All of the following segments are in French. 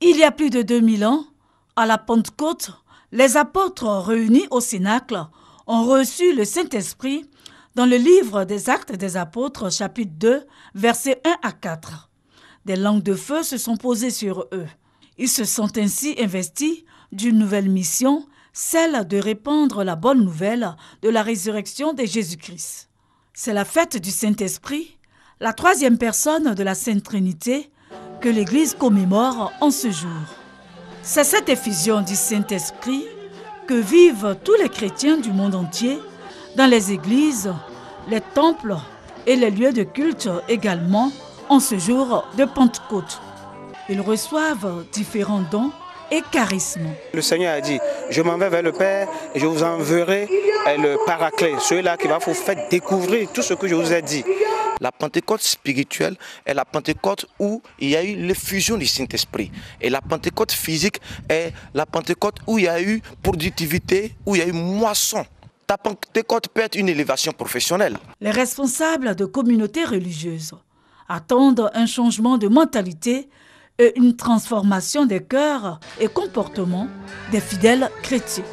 Il y a plus de 2000 ans, à la Pentecôte, les apôtres réunis au Cénacle ont reçu le Saint-Esprit dans le livre des Actes des Apôtres, chapitre 2, versets 1 à 4. Des langues de feu se sont posées sur eux. Ils se sont ainsi investis d'une nouvelle mission, celle de répandre la bonne nouvelle de la résurrection de Jésus-Christ. C'est la fête du Saint-Esprit, la troisième personne de la Sainte Trinité, que l'Église commémore en ce jour. C'est cette effusion du Saint-Esprit que vivent tous les chrétiens du monde entier, dans les églises, les temples et les lieux de culte également, en ce jour de Pentecôte. Ils reçoivent différents dons et charismes. Le Seigneur a dit, je m'en vais vers le Père et je vous enverrai le Paraclet, celui-là qui va vous faire découvrir tout ce que je vous ai dit. La Pentecôte spirituelle est la Pentecôte où il y a eu l'effusion du Saint-Esprit. Et la Pentecôte physique est la Pentecôte où il y a eu productivité, où il y a eu moisson. Ta Pentecôte peut être une élévation professionnelle. Les responsables de communautés religieuses attendent un changement de mentalité et une transformation des cœurs et comportements des fidèles chrétiens.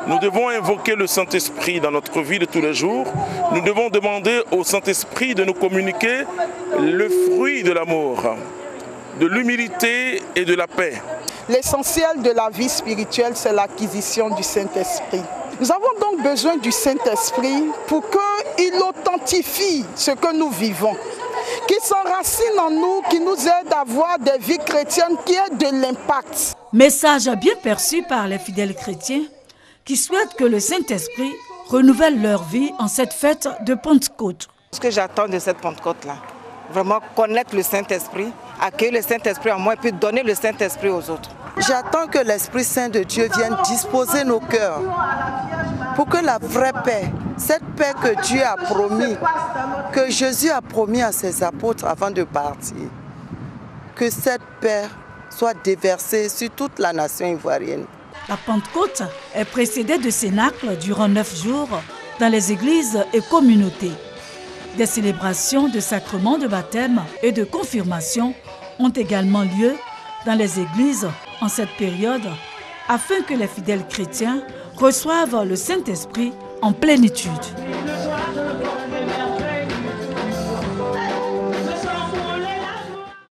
Nous devons invoquer le Saint-Esprit dans notre vie de tous les jours. Nous devons demander au Saint-Esprit de nous communiquer le fruit de l'amour, de l'humilité et de la paix. L'essentiel de la vie spirituelle, c'est l'acquisition du Saint-Esprit. Nous avons donc besoin du Saint-Esprit pour qu'il authentifie ce que nous vivons, qu'il s'enracine en nous, qu'il nous aide à avoir des vies chrétiennes qui aient de l'impact. Message bien perçu par les fidèles chrétiens qui souhaitent que le Saint-Esprit renouvelle leur vie en cette fête de Pentecôte. Ce que j'attends de cette Pentecôte-là, vraiment connaître le Saint-Esprit, accueillir le Saint-Esprit en moi et puis donner le Saint-Esprit aux autres. J'attends que l'Esprit Saint de Dieu vienne disposer nos cœurs pour que la vraie paix, cette paix que Dieu a promis, que Jésus a promis à ses apôtres avant de partir, que cette paix soit déversée sur toute la nation ivoirienne. La Pentecôte est précédée de cénacles durant 9 jours dans les églises et communautés. Des célébrations de sacrements de baptême et de confirmation ont également lieu dans les églises en cette période afin que les fidèles chrétiens reçoivent le Saint-Esprit en plénitude.